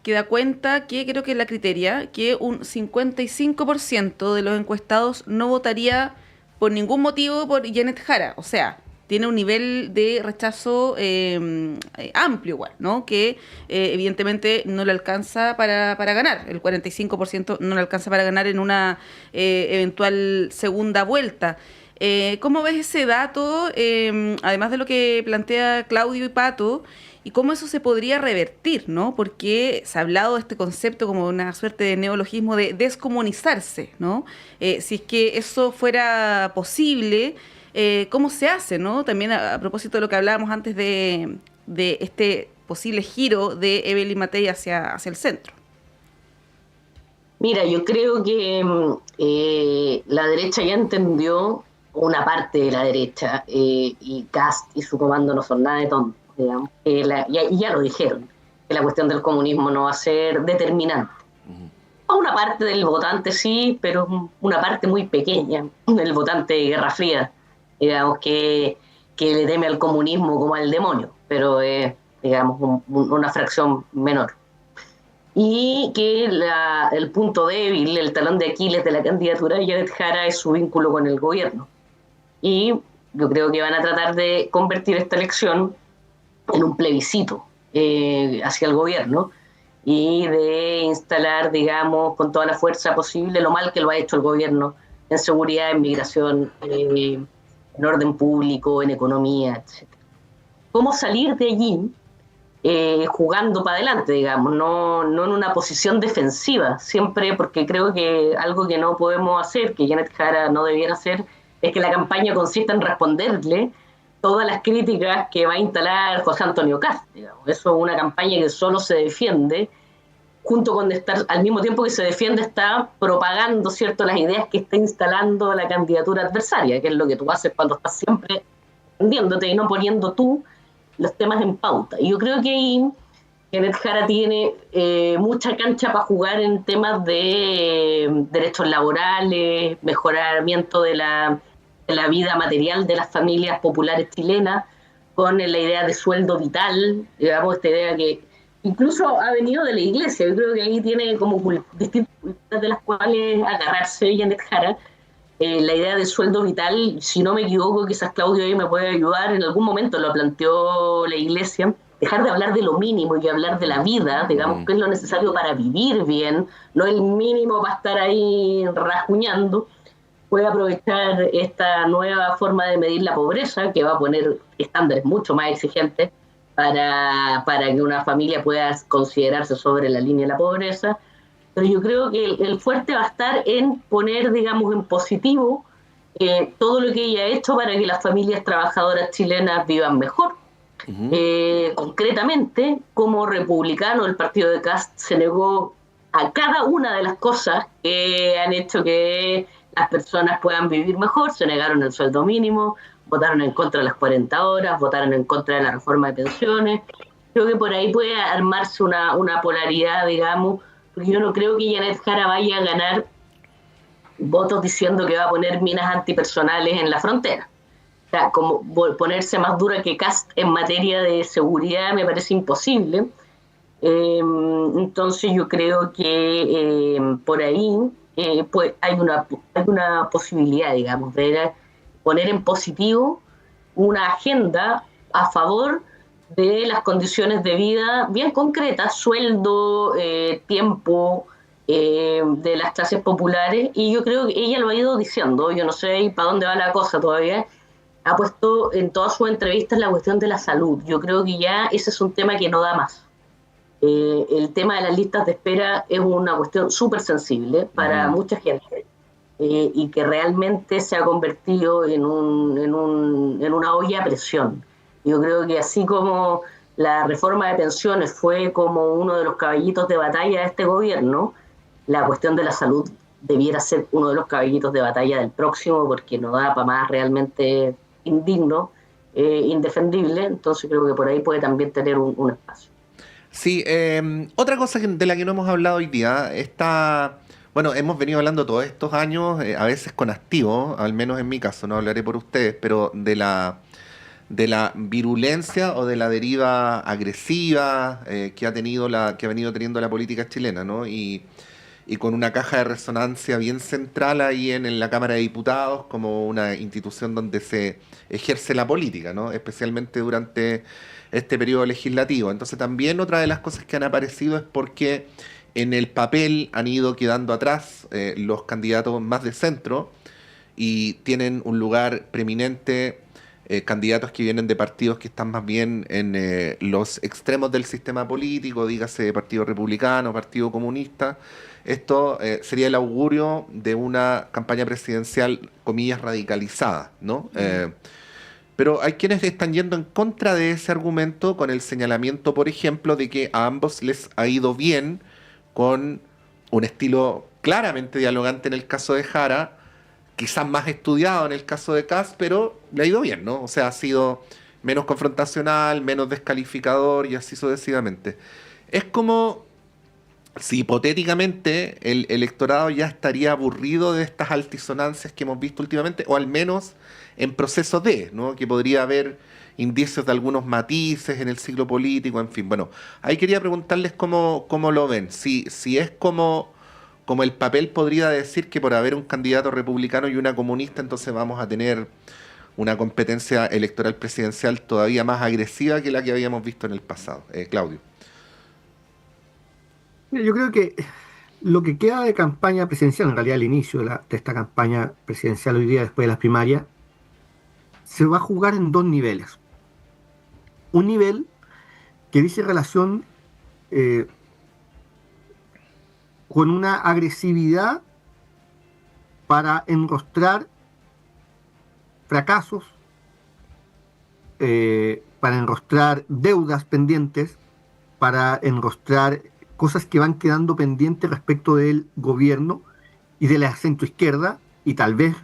que da cuenta que, creo que es la Criteria, que un 55% de los encuestados no votaría por ningún motivo por Janet Jara, o sea, tiene un nivel de rechazo amplio igual, ¿no? Que evidentemente no le alcanza para ganar. El 45% no le alcanza para ganar en una eventual segunda vuelta. ¿Cómo ves ese dato, además de lo que plantea Claudio y Pato, y cómo eso se podría revertir, ¿no? Porque se ha hablado de este concepto como una suerte de neologismo de descomunizarse, ¿no? Si es que eso fuera posible, ¿cómo se hace, ¿no? También a propósito de lo que hablábamos antes de este posible giro de Evelyn Matei hacia el centro. Mira, yo creo que la derecha ya entendió, una parte de la derecha, y Kast y su comando no son nada de tontos, digamos. Ya lo dijeron, que la cuestión del comunismo no va a ser determinante. A una parte del votante sí, pero una parte muy pequeña del votante de Guerra Fría, digamos, que le teme al comunismo como al demonio, pero es, digamos, una fracción menor. Y que el punto débil, el talón de Aquiles de la candidatura de Janet Jara es su vínculo con el gobierno. Y yo creo que van a tratar de convertir esta elección en un plebiscito hacia el gobierno y de instalar, digamos, con toda la fuerza posible lo mal que lo ha hecho el gobierno en seguridad, en migración, en orden público, en economía, etc. ¿Cómo salir de allí jugando para adelante, digamos, no en una posición defensiva? Siempre, porque creo que algo que no podemos hacer, que Janet Jara no debiera hacer, es que la campaña consista en responderle todas las críticas que va a instalar José Antonio Kast, digamos. Eso es una campaña que solo se defiende, junto con estar, al mismo tiempo que se defiende, está propagando, ¿cierto?, las ideas que está instalando la candidatura adversaria, que es lo que tú haces cuando estás siempre defendiéndote y no poniendo tú los temas en pauta. Y yo creo que ahí Janet Jara tiene mucha cancha para jugar en temas de derechos laborales, mejoramiento de la vida material de las familias populares chilenas, con la idea de sueldo vital, digamos, esta idea que incluso ha venido de la Iglesia. Yo creo que ahí tiene como distintas culturas de las cuales agarrarse Janet Jara. La idea de sueldo vital, si no me equivoco, quizás Claudio ahí me puede ayudar, en algún momento lo planteó la Iglesia, dejar de hablar de lo mínimo y hablar de la vida, digamos, que es lo necesario para vivir bien, no el mínimo para estar ahí rajuñando. Puede aprovechar esta nueva forma de medir la pobreza, que va a poner estándares mucho más exigentes para que una familia pueda considerarse sobre la línea de la pobreza. Pero yo creo que el fuerte va a estar en poner, digamos, en positivo todo lo que ella ha hecho para que las familias trabajadoras chilenas vivan mejor. Concretamente, como republicano, el partido de Kast se negó a cada una de las cosas que han hecho que las personas puedan vivir mejor. Se negaron el sueldo mínimo, votaron en contra de las 40 horas, votaron en contra de la reforma de pensiones. Creo que por ahí puede armarse una polaridad, digamos, porque yo no creo que Janet Jara vaya a ganar votos diciendo que va a poner minas antipersonales en la frontera. O sea, como ponerse más dura que Kast en materia de seguridad me parece imposible. Entonces yo creo que por ahí pues hay una posibilidad, digamos, de poner en positivo una agenda a favor de las condiciones de vida bien concretas, sueldo, tiempo de las clases populares, y yo creo que ella lo ha ido diciendo, yo no sé para dónde va la cosa todavía, ha puesto en todas sus entrevistas la cuestión de la salud. Yo creo que ya ese es un tema que no da más. El tema de las listas de espera es una cuestión súper sensible para mucha gente, y que realmente se ha convertido en una olla a presión. Yo creo que así como la reforma de pensiones fue como uno de los caballitos de batalla de este gobierno, la cuestión de la salud debiera ser uno de los caballitos de batalla del próximo, porque no da para más, realmente indigno, indefendible. Entonces creo que por ahí puede también tener un espacio. Sí, otra cosa de la que no hemos hablado hoy día, bueno, hemos venido hablando todos estos años, a veces con hastío, al menos en mi caso, no hablaré por ustedes, pero de la virulencia o de la deriva agresiva que ha venido teniendo la política chilena, ¿no? Y con una caja de resonancia bien central ahí en la Cámara de Diputados, como una institución donde se ejerce la política, ¿no? Especialmente durante este periodo legislativo. Entonces también otra de las cosas que han aparecido es porque en el papel han ido quedando atrás los candidatos más de centro, y tienen un lugar preeminente candidatos que vienen de partidos que están más bien en los extremos del sistema político, dígase Partido Republicano, Partido Comunista. Esto sería el augurio de una campaña presidencial, comillas, radicalizada, ¿no? Pero hay quienes están yendo en contra de ese argumento con el señalamiento, por ejemplo, de que a ambos les ha ido bien con un estilo claramente dialogante en el caso de Jara, quizás más estudiado en el caso de Kast, pero le ha ido bien, ¿no? O sea, ha sido menos confrontacional, menos descalificador y así sucesivamente. Es como si hipotéticamente el electorado ya estaría aburrido de estas altisonancias que hemos visto últimamente, o al menos en proceso de, ¿no? Que podría haber indicios de algunos matices en el ciclo político, en fin. Bueno, ahí quería preguntarles cómo lo ven. Si es como el papel podría decir que por haber un candidato republicano y una comunista, entonces vamos a tener una competencia electoral presidencial todavía más agresiva que la que habíamos visto en el pasado. Claudio. Yo creo que lo que queda de campaña presidencial, en realidad el inicio de esta campaña presidencial hoy día después de las primarias, se va a jugar en dos niveles. Un nivel que dice relación con una agresividad para enrostrar fracasos, para enrostrar deudas pendientes, para enrostrar cosas que van quedando pendientes respecto del gobierno y de la centroizquierda, y tal vez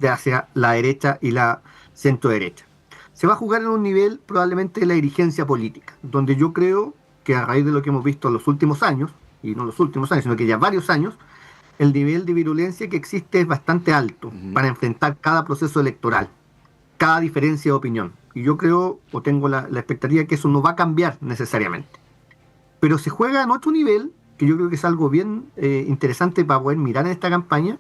de hacia la derecha y la centroderecha. Se va a jugar en un nivel probablemente de la dirigencia política, donde yo creo que a raíz de lo que hemos visto en los últimos años, y no los últimos años, sino que ya varios años, el nivel de virulencia que existe es bastante alto para enfrentar cada proceso electoral, cada diferencia de opinión. Y yo creo, o tengo la expectativa, que eso no va a cambiar necesariamente. Pero se juega en otro nivel, que yo creo que es algo bien interesante para poder mirar en esta campaña,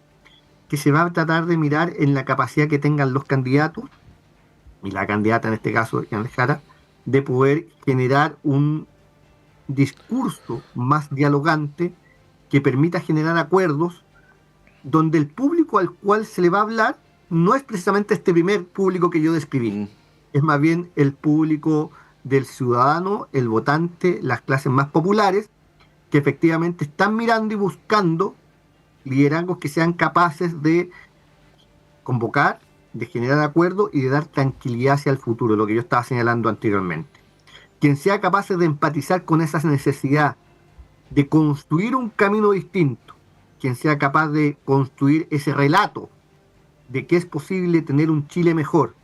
que se va a tratar de mirar en la capacidad que tengan los candidatos, y la candidata en este caso, Janet Jara, de poder generar un discurso más dialogante que permita generar acuerdos donde el público al cual se le va a hablar no es precisamente este primer público que yo describí, es más bien el público del ciudadano, el votante, las clases más populares, que efectivamente están mirando y buscando liderazgos que sean capaces de convocar, de generar acuerdos y de dar tranquilidad hacia el futuro, lo que yo estaba señalando anteriormente. Quien sea capaz de empatizar con esa necesidad de construir un camino distinto, quien sea capaz de construir ese relato de que es posible tener un Chile mejor,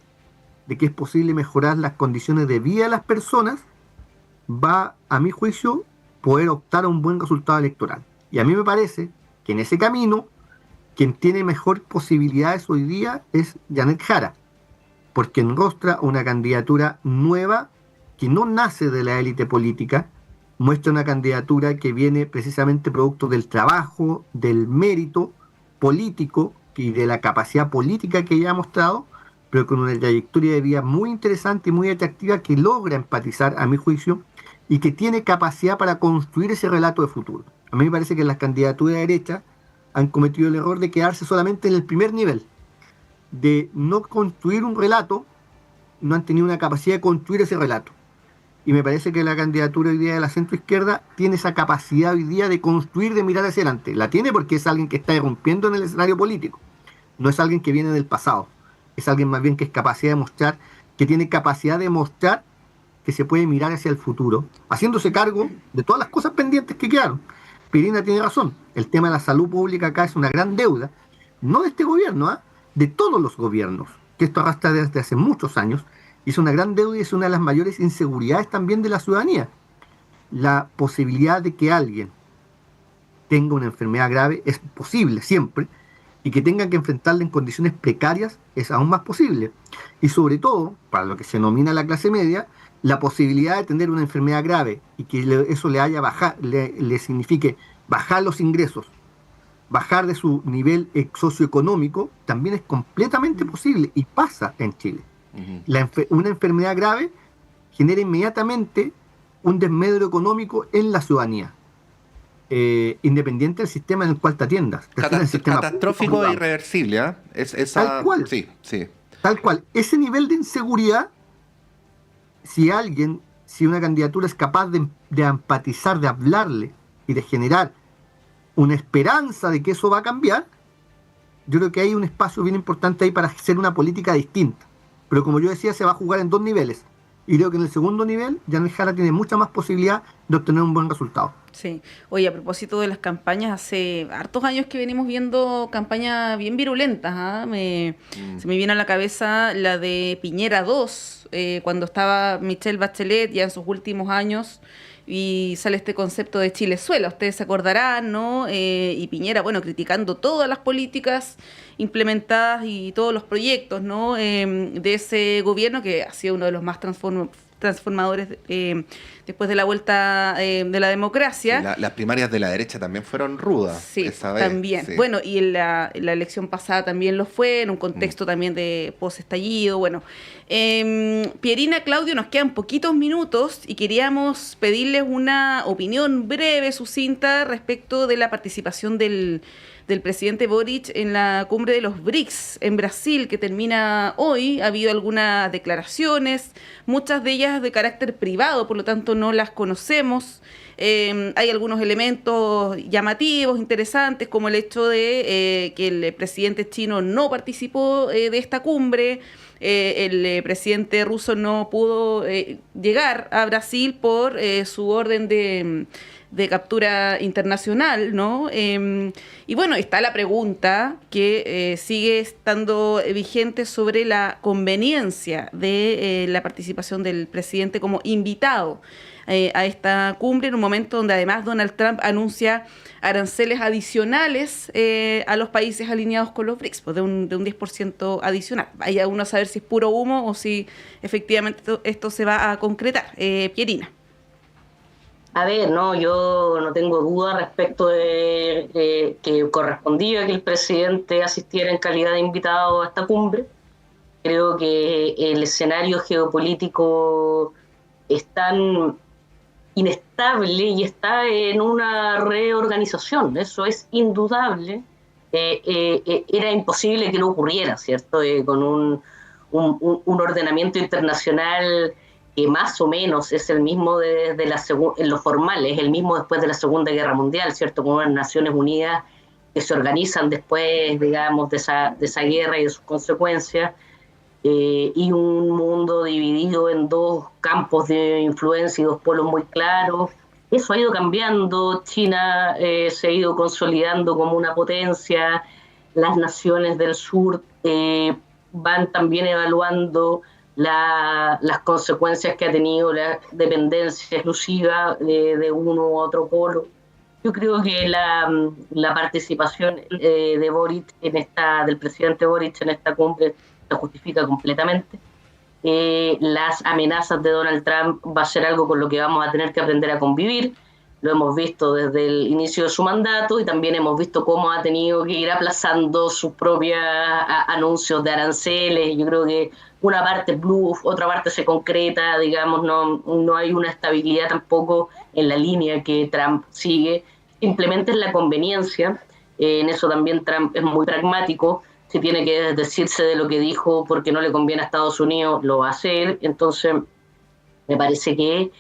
de que es posible mejorar las condiciones de vida de las personas, va, a mi juicio, poder optar a un buen resultado electoral. Y a mí me parece que en ese camino quien tiene mejor posibilidades hoy día es Janet Jara, porque enrostra una candidatura nueva que no nace de la élite política, muestra una candidatura que viene precisamente producto del trabajo, del mérito político y de la capacidad política que ella ha mostrado, pero con una trayectoria de vida muy interesante y muy atractiva que logra empatizar, a mi juicio, y que tiene capacidad para construir ese relato de futuro. A mí me parece que las candidaturas de derecha han cometido el error de quedarse solamente en el primer nivel, de no construir un relato, no han tenido una capacidad de construir ese relato. Y me parece que la candidatura hoy día de la centroizquierda tiene esa capacidad hoy día de construir, de mirar hacia adelante. La tiene porque es alguien que está irrumpiendo en el escenario político, no es alguien que viene del pasado, es alguien más bien que es capacidad de mostrar, que tiene capacidad de mostrar que se puede mirar hacia el futuro, haciéndose cargo de todas las cosas pendientes que quedaron. Pirina tiene razón, el tema de la salud pública acá es una gran deuda, no de este gobierno, de todos los gobiernos, que esto arrastra desde hace muchos años, y es una gran deuda y es una de las mayores inseguridades también de la ciudadanía. La posibilidad de que alguien tenga una enfermedad grave es posible siempre, y que tengan que enfrentarla en condiciones precarias es aún más posible. Y sobre todo, para lo que se denomina la clase media, la posibilidad de tener una enfermedad grave y que eso le signifique bajar los ingresos, bajar de su nivel socioeconómico, también es completamente posible y pasa en Chile. Una enfermedad grave genera inmediatamente un desmedro económico en la ciudadanía, independiente del sistema en el cual te atiendas. Catastrófico e irreversible, tal cual. Sí. Tal cual. Ese nivel de inseguridad, si una candidatura es capaz de empatizar, de hablarle y de generar una esperanza de que eso va a cambiar, yo creo que hay un espacio bien importante ahí para hacer una política distinta. Pero como yo decía, se va a jugar en dos niveles. Y creo que en el segundo nivel, Janet Jara tiene mucha más posibilidad de obtener un buen resultado. Sí. Oye, a propósito de las campañas, hace hartos años que venimos viendo campañas bien virulentas. Se me viene a la cabeza la de Piñera 2, cuando estaba Michelle Bachelet ya en sus últimos años, y sale este concepto de Chilezuela, ustedes se acordarán, ¿no? Y Piñera, bueno, criticando todas las políticas implementadas y todos los proyectos, ¿no? De ese gobierno que ha sido uno de los más transformadores después de la vuelta de la democracia. Sí, las primarias de la derecha también fueron rudas. Sí, esa vez, también. Sí. Bueno, y en la elección pasada también lo fue, en un contexto también de post-estallido. Bueno, Pierina, Claudio, nos quedan poquitos minutos y queríamos pedirles una opinión breve, sucinta, respecto de la participación del presidente Boric en la cumbre de los BRICS en Brasil, que termina hoy. Ha habido algunas declaraciones, muchas de ellas de carácter privado, por lo tanto no las conocemos. Hay algunos elementos llamativos, interesantes, como el hecho de que el presidente chino no participó de esta cumbre. El presidente ruso no pudo llegar a Brasil por su orden de captura internacional, ¿no? Y bueno, está la pregunta que sigue estando vigente sobre la conveniencia de la participación del presidente como invitado a esta cumbre, en un momento donde además Donald Trump anuncia aranceles adicionales a los países alineados con los BRICS, pues de un 10% adicional. Vaya uno a saber si es puro humo o si efectivamente esto se va a concretar. Pierina. A ver, no, yo no tengo duda respecto de que correspondía que el presidente asistiera en calidad de invitado a esta cumbre. Creo que el escenario geopolítico es tan inestable y está en una reorganización, eso es indudable. Era imposible que no ocurriera, ¿cierto? Con un ordenamiento internacional que más o menos es el mismo en lo formal, es el mismo después de la Segunda Guerra Mundial, ¿cierto? Con unas Naciones Unidas que se organizan después, digamos, de esa guerra y de sus consecuencias, y un mundo dividido en dos campos de influencia y dos polos muy claros. Eso ha ido cambiando, China se ha ido consolidando como una potencia, las naciones del sur van también evaluando las consecuencias que ha tenido la dependencia exclusiva de uno u otro polo. Yo creo que la participación de Boric del presidente Boric en esta cumbre se justifica completamente. Las amenazas de Donald Trump va a ser algo con lo que vamos a tener que aprender a convivir. Lo hemos visto desde el inicio de su mandato y también hemos visto cómo ha tenido que ir aplazando sus propios anuncios de aranceles. Yo creo que una parte es bluff, otra parte se concreta, digamos, no hay una estabilidad tampoco en la línea que Trump sigue. Simplemente es la conveniencia. En eso también Trump es muy pragmático. Si tiene que desdecirse de lo que dijo porque no le conviene a Estados Unidos, lo va a hacer. Entonces, me parece que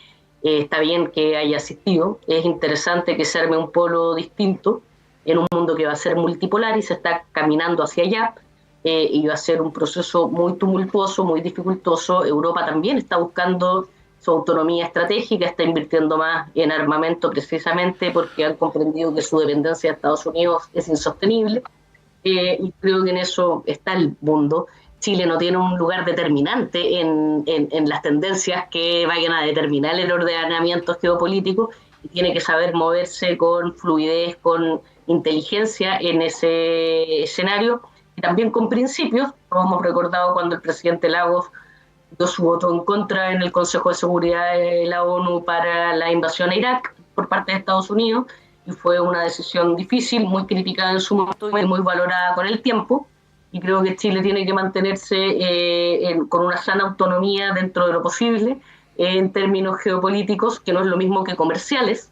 está bien que haya asistido. Es interesante que se arme un polo distinto en un mundo que va a ser multipolar y se está caminando hacia allá. Y va a ser un proceso muy tumultuoso, muy dificultoso. Europa también está buscando su autonomía estratégica, está invirtiendo más en armamento precisamente porque han comprendido que su dependencia de Estados Unidos es insostenible. Y creo que en eso está el mundo. Chile no tiene un lugar determinante en las tendencias que vayan a determinar el ordenamiento geopolítico y tiene que saber moverse con fluidez, con inteligencia en ese escenario y también con principios. Todos hemos recordado cuando el presidente Lagos dio su voto en contra en el Consejo de Seguridad de la ONU para la invasión a Irak por parte de Estados Unidos, y fue una decisión difícil, muy criticada en su momento y muy valorada con el tiempo, y creo que Chile tiene que mantenerse con una sana autonomía dentro de lo posible en términos geopolíticos, que no es lo mismo que comerciales.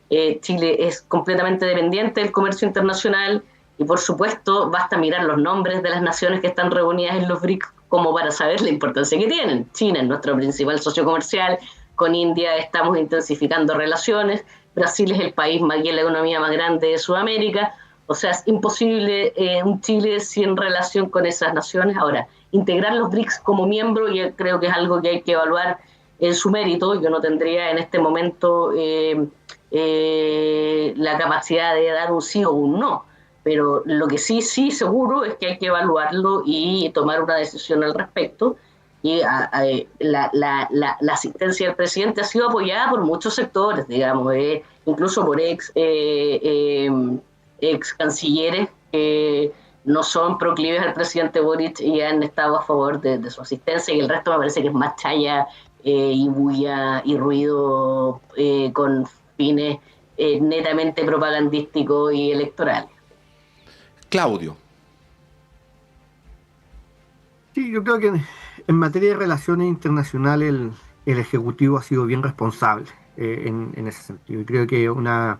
Chile es completamente dependiente del comercio internacional y, por supuesto, basta mirar los nombres de las naciones que están reunidas en los BRICS como para saber la importancia que tienen. China es nuestro principal socio comercial, con India estamos intensificando relaciones, Brasil es el país y la economía más grande de Sudamérica. O sea, es imposible un Chile sin relación con esas naciones. Ahora, integrar los BRICS como miembro, yo creo que es algo que hay que evaluar en su mérito. Yo no tendría en este momento la capacidad de dar un sí o un no, pero lo que sí seguro es que hay que evaluarlo y tomar una decisión al respecto. Y la asistencia del presidente ha sido apoyada por muchos sectores, digamos, incluso por ex cancilleres que no son proclives al presidente Boric y han estado a favor de su asistencia, y el resto me parece que es más chaya y bulla y ruido con fines netamente propagandísticos y electorales. Claudio. Sí, yo creo que en materia de relaciones internacionales el Ejecutivo ha sido bien responsable en ese sentido. Y creo que una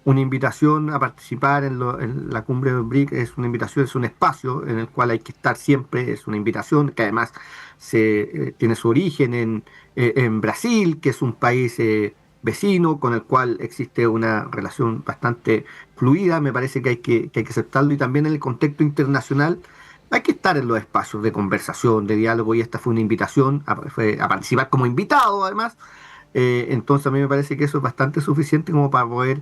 invitación a participar en la cumbre del BRIC es una invitación, es un espacio en el cual hay que estar siempre, es una invitación que además tiene su origen en Brasil, que es un país vecino con el cual existe una relación bastante fluida. Me parece que hay que aceptarlo, y también en el contexto internacional hay que estar en los espacios de conversación, de diálogo, y esta fue una invitación a participar como invitado además. Entonces a mí me parece que eso es bastante suficiente como para poder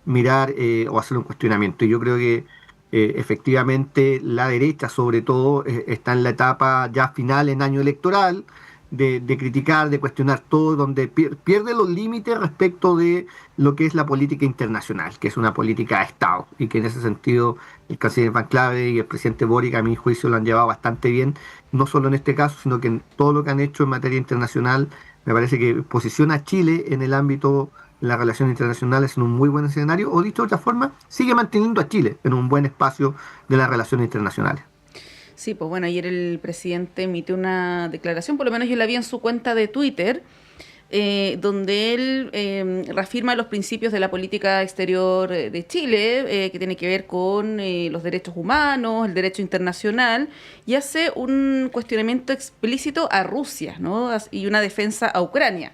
mirar o hacer un cuestionamiento. Y yo creo que efectivamente la derecha sobre todo está en la etapa ya final en año electoral de criticar, de cuestionar todo, donde pierde los límites respecto de lo que es la política internacional, que es una política de Estado, y que en ese sentido el canciller Van Clave y el presidente Boric, a mi juicio, lo han llevado bastante bien, no solo en este caso, sino que en todo lo que han hecho en materia internacional. Me parece que posiciona a Chile en el ámbito de las relaciones internacionales en un muy buen escenario, o dicho de otra forma, sigue manteniendo a Chile en un buen espacio de las relaciones internacionales. Sí, pues bueno, ayer el presidente emitió una declaración, por lo menos yo la vi en su cuenta de Twitter, donde él reafirma los principios de la política exterior de Chile, que tiene que ver con los derechos humanos, el derecho internacional, y hace un cuestionamiento explícito a Rusia, ¿no? Y una defensa a Ucrania.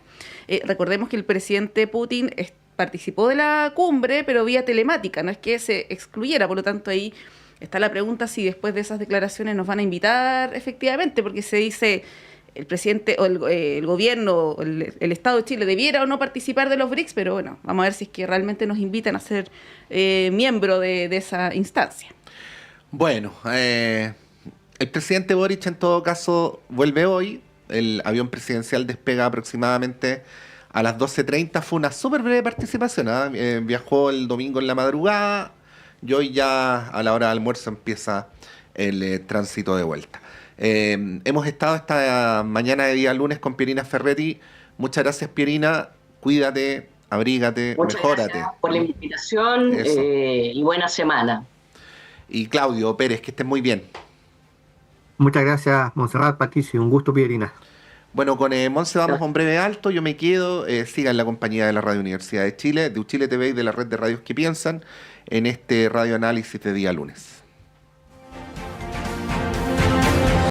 Recordemos que el presidente Putin participó de la cumbre, pero vía telemática, no es que se excluyera, por lo tanto ahí está la pregunta si después de esas declaraciones nos van a invitar efectivamente, porque se dice el presidente o el gobierno, el Estado de Chile debiera o no participar de los BRICS, pero bueno, vamos a ver si es que realmente nos invitan a ser miembro de esa instancia. Bueno, el presidente Boric en todo caso vuelve hoy, El avión presidencial despega aproximadamente a las 12:30. Fue una súper breve participación, ¿ah? Viajó el domingo en la madrugada y hoy ya a la hora de almuerzo empieza el tránsito de vuelta. Hemos estado esta mañana de día lunes con Pierina Ferretti. Muchas gracias, Pierina. Cuídate, abrígate, mejórate. Gracias por la invitación y buena semana. Y Claudio Pérez, que estén muy bien. Muchas gracias, Montserrat, Patricio. Un gusto, Pierina. Bueno, con Monse vamos a un breve alto. Yo me quedo. Sigan la compañía de la Radio Universidad de Chile, de Uchile TV y de la red de radios que piensan en este radio análisis de día lunes.